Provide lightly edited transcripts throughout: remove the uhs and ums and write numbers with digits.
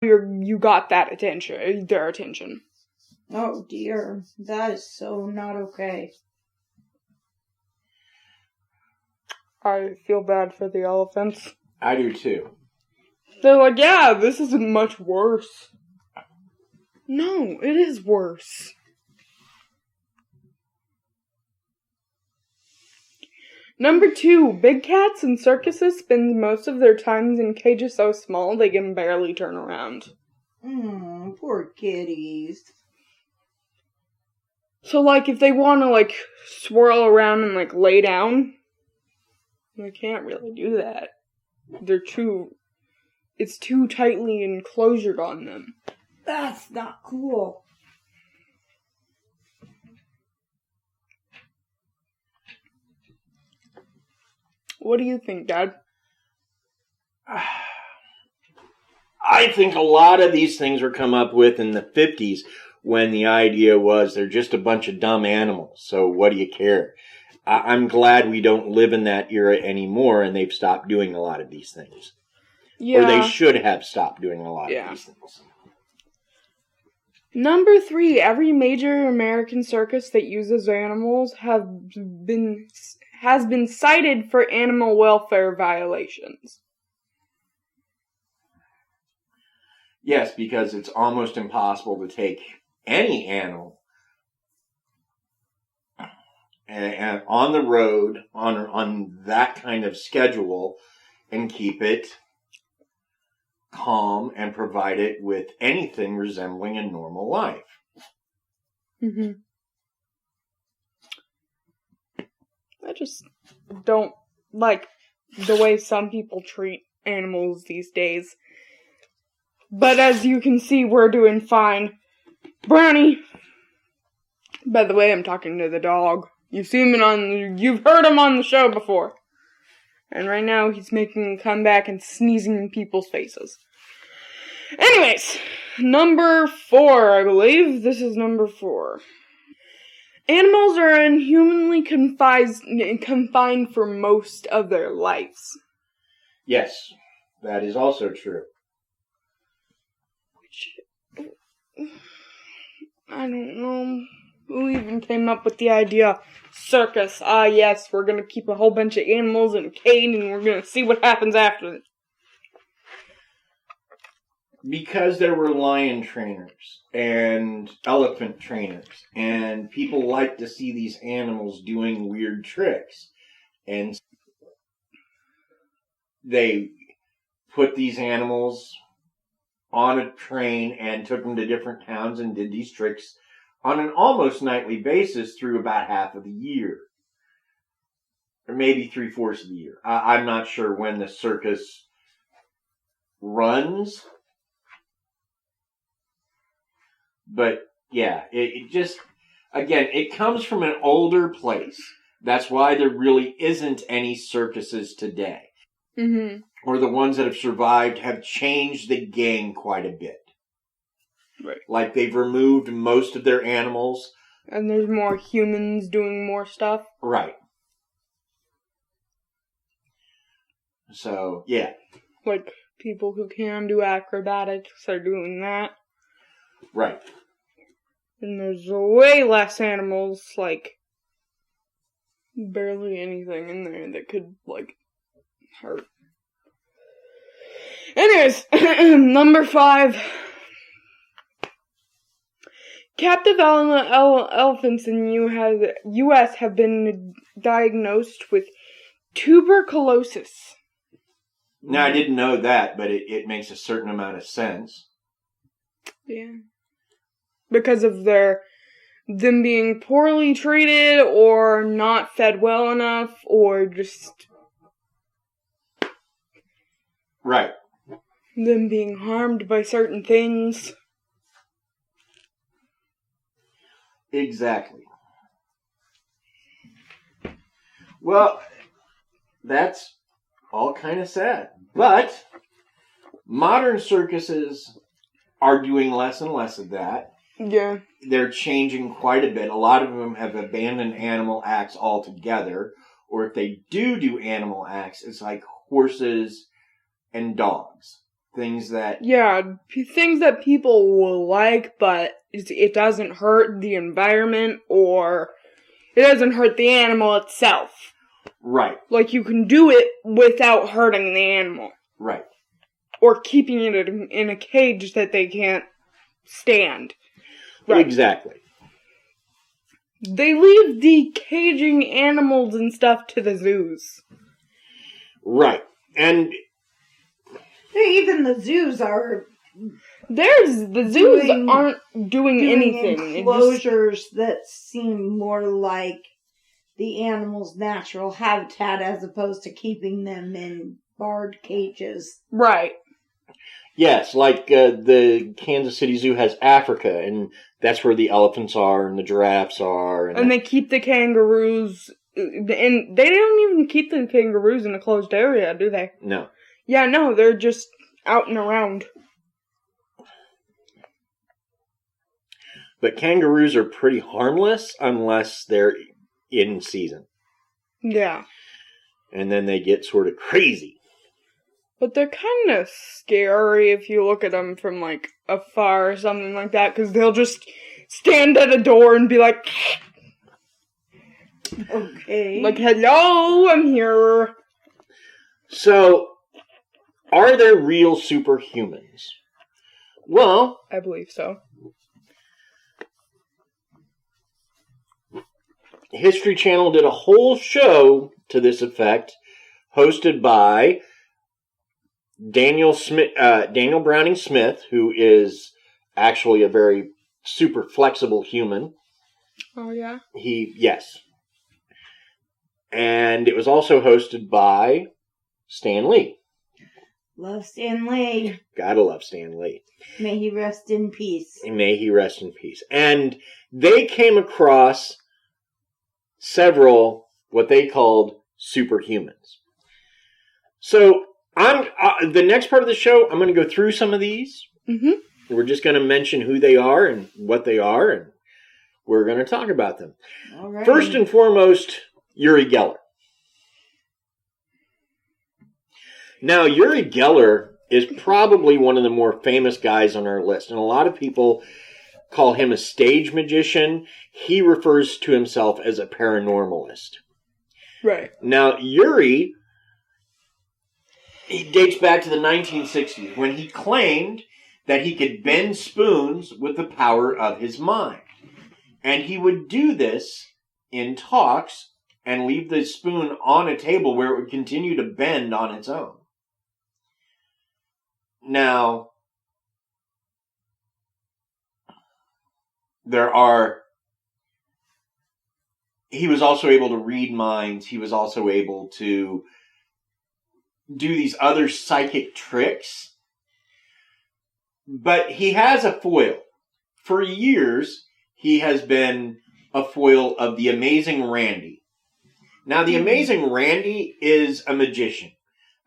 you got that attention, their attention. Oh dear, that is so not okay. I feel bad for the elephants. I do too. They're like, yeah, this isn't much worse. No, it is worse. Number 2, big cats in circuses spend most of their times in cages so small they can barely turn around. Poor kitties. So, if they want to, swirl around and, lay down, they can't really do that. It's too tightly enclosured on them. That's not cool. What do you think, Dad? I think a lot of these things were come up with in the 50s when the idea was they're just a bunch of dumb animals, so what do you care? I'm glad we don't live in that era anymore and they've stopped doing a lot of these things. Yeah. Or they should have stopped doing a lot of these things. Number 3, every major American circus that uses animals has been cited for animal welfare violations. Yes, because it's almost impossible to take any animal and on the road on that kind of schedule and keep it calm and provide it with anything resembling a normal life. Mm-hmm. I just don't like the way some people treat animals these days. But as you can see, we're doing fine. Brownie! By the way, I'm talking to the dog. You've heard him on the show before. And right now, he's making a comeback and sneezing in people's faces. Anyways, number 4, I believe. This is number 4. Animals are inhumanly confined for most of their lives. Yes, that is also true. I don't know who even came up with the idea. Circus. Ah, yes, we're gonna keep a whole bunch of animals in a cage and we're gonna see what happens after it. Because there were lion trainers and elephant trainers, and people like to see these animals doing weird tricks. And they put these animals on a train and took them to different towns and did these tricks on an almost nightly basis through about half of the year. Or maybe 3/4 of the year. I'm not sure when the circus runs. But, yeah, it just, again, it comes from an older place. That's why there really isn't any circuses today. Mm-hmm. Or the ones that have survived have changed the game quite a bit. Right. Like they've removed most of their animals. And there's more humans doing more stuff. Right. So, yeah. Like people who can do acrobatics are doing that. Right. And there's way less animals, barely anything in there that could, hurt. Anyways, number 5. Captive elephants in the U.S. have been diagnosed with tuberculosis. Now, I didn't know that, but it makes a certain amount of sense. Yeah. Because of them being poorly treated, or not fed well enough, or just... Right. them being harmed by certain things. Exactly. Well, that's all kind of sad. But modern circuses are doing less and less of that. Yeah. They're changing quite a bit. A lot of them have abandoned animal acts altogether. Or if they do animal acts, it's like horses and dogs. things that... Yeah, things that people will like, but it doesn't hurt the environment, or it doesn't hurt the animal itself. Right. Like, you can do it without hurting the animal. Right. Or keeping it in a cage that they can't stand. Right. Exactly. They leave the caging animals and stuff to the zoos. Right. And Even the zoos are the zoos aren't doing anything. Enclosures that seem more like the animal's natural habitat as opposed to keeping them in barred cages. Right. yes, like the Kansas City Zoo has Africa, and that's where the elephants are and the giraffes are. And they keep the kangaroos, and they don't even keep the kangaroos in a closed area, do they? No. Yeah, no, they're just out and around. But kangaroos are pretty harmless unless they're in season. Yeah. And then they get sort of crazy. But they're kind of scary if you look at them from, like, afar or something like that, because they'll just stand at a door and be like... Okay. Like, hello, I'm here. So, are there real superhumans? Well... I believe so. History Channel did a whole show to this effect, hosted by Daniel Browning Smith, who is actually a very super flexible human. Oh, yeah? Yes. And it was also hosted by Stan Lee. Love Stan Lee. Gotta love Stan Lee. May he rest in peace. May he rest in peace. And they came across several, what they called superhumans. So, the next part of the show, I'm going to go through some of these. Mm-hmm. We're just going to mention who they are and what they are, and we're going to talk about them. All right. First and foremost, Uri Geller. Now, Uri Geller is probably one of the more famous guys on our list, and a lot of people call him a stage magician. He refers to himself as a paranormalist. Right. Now, Yuri, he dates back to the 1960s when he claimed that he could bend spoons with the power of his mind. And he would do this in talks and leave the spoon on a table where it would continue to bend on its own. Now, he was also able to read minds. He was also able to do these other psychic tricks. But he has a foil. For years, he has been a foil of the Amazing Randy. Now, the Amazing Randy is a magician.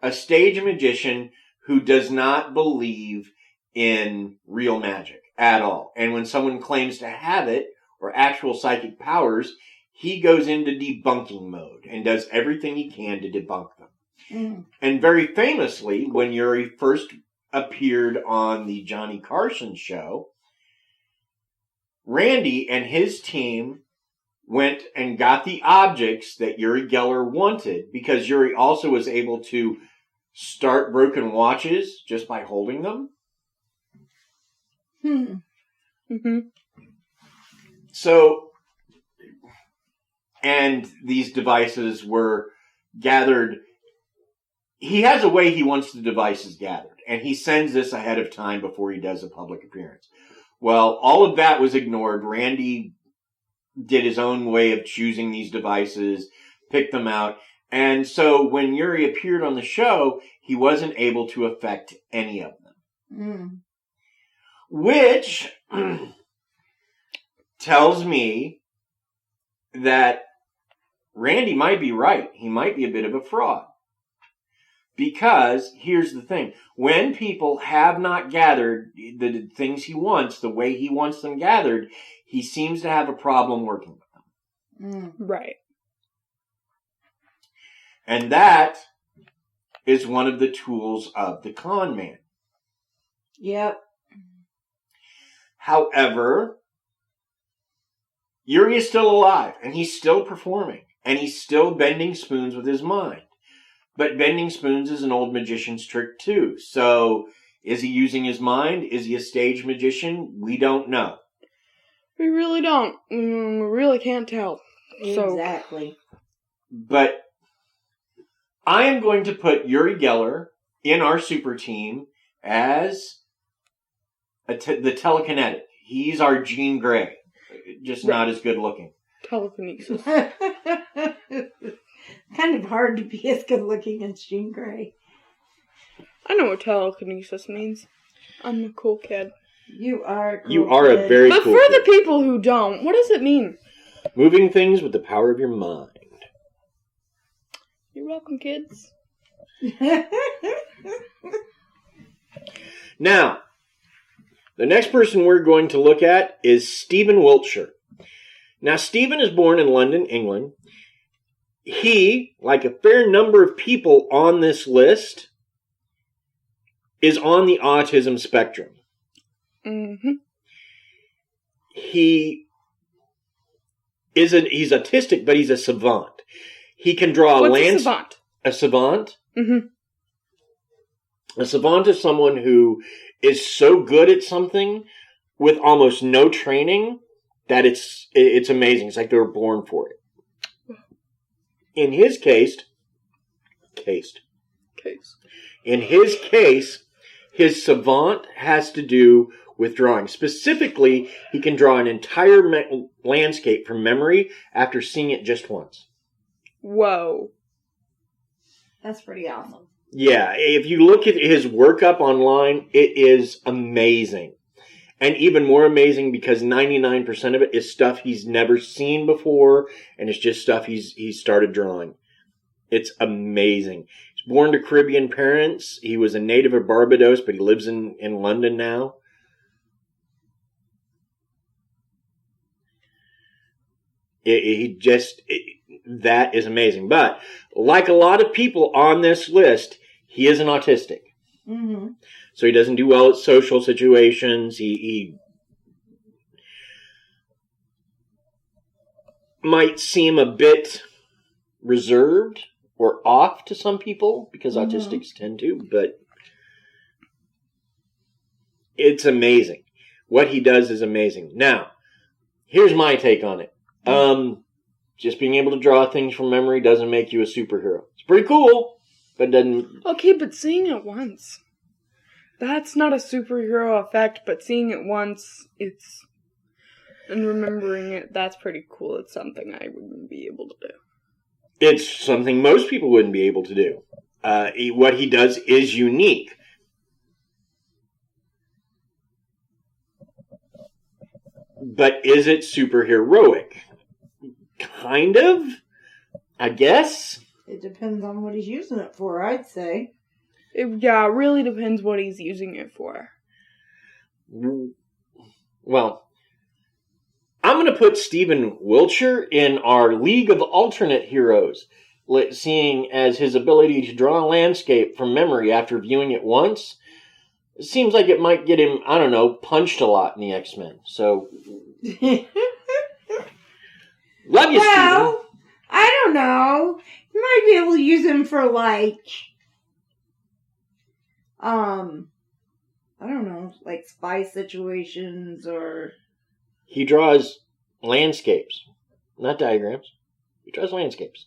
A stage magician who does not believe in real magic at all. And when someone claims to have it, or actual psychic powers, he goes into debunking mode and does everything he can to debunk them. Mm. And very famously, when Yuri first appeared on the Johnny Carson show, Randy and his team went and got the objects that Uri Geller wanted, because Yuri also was able to start broken watches just by holding them. Mm-hmm. So, and these devices were gathered. He has a way he wants the devices gathered, and he sends this ahead of time before he does a public appearance. Well, all of that was ignored. Randy did his own way of choosing these devices, picked them out, and so when Yuri appeared on the show, he wasn't able to affect any of them. Mm. Which tells me that Randy might be right. He might be a bit of a fraud. Because, here's the thing. When people have not gathered the things he wants, the way he wants them gathered, he seems to have a problem working with them. Right. And that is one of the tools of the con man. Yep. However, Yuri is still alive, and he's still performing, and he's still bending spoons with his mind. But bending spoons is an old magician's trick too. So, is he using his mind? Is he a stage magician? We don't know. We really don't. We really can't tell. Exactly. But I am going to put Uri Geller in our super team as the telekinetic. He's our Jean Grey. Just not as good looking. Telekinesis. Kind of hard to be as good looking as Jean Grey. I know what telekinesis means. I'm a cool kid. You are a cool You are kid. a very But cool for kid. the people who don't, what does it mean? Moving things with the power of your mind. You're welcome, kids. Now, the next person we're going to look at is Stephen Wiltshire. Now, Stephen is born in London, England. He, like a fair number of people on this list, is on the autism spectrum. Mm-hmm. He's autistic, but he's a savant. He can draw What's a savant? A savant? Mm-hmm. A savant is someone who is so good at something with almost no training that it's amazing. It's like they were born for it. In his case, his savant has to do with drawing. Specifically, he can draw an entire landscape from memory after seeing it just once. Whoa. That's pretty awesome. Yeah, if you look at his work up online, it is amazing. And even more amazing because 99% of it is stuff he's never seen before, and it's just stuff he's started drawing. It's amazing. He's born to Caribbean parents. He was a native of Barbados, but he lives in London now. That is amazing. But like a lot of people on this list, he isn't autistic. Mm-hmm. So he doesn't do well at social situations. He might seem a bit reserved or off to some people because autistics tend to, but it's amazing. What he does is amazing. Now, here's my take on it. Just being able to draw things from memory doesn't make you a superhero. It's pretty cool, but it doesn't... Okay, but seeing it once. That's not a superhero effect, but seeing it once, and remembering it, that's pretty cool. It's something I wouldn't be able to do. It's something most people wouldn't be able to do. What he does is unique. But is it superheroic? Kind of, I guess. It depends on what he's using it for, I'd say. It really depends what he's using it for. Well, I'm going to put Stephen Wiltshire in our League of Alternate Heroes, seeing as his ability to draw a landscape from memory after viewing it once. It seems like it might get him, I don't know, punched a lot in the X-Men. So, love you, well, Stephen. I don't know. You might be able to use him for, I don't know, like spy situations or... He draws landscapes, not diagrams. He draws landscapes.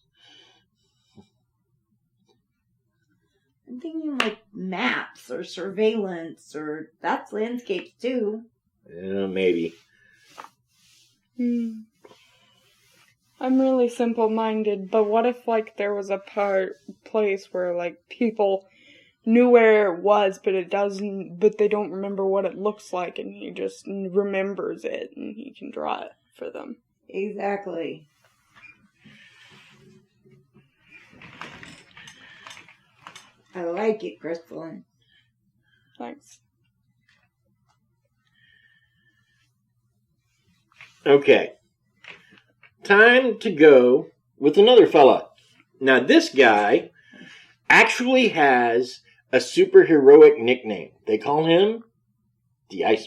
I'm thinking like maps or surveillance or that's landscapes too. Yeah, maybe. I'm really simple-minded, but what if, there was a place where, people knew where it was, but they don't remember what it looks like, and he just remembers it, and he can draw it for them. Exactly. I like it, Crystalline. Thanks. Okay. Time to go with another fella. Now, this guy actually has a superheroic nickname. They call him The ice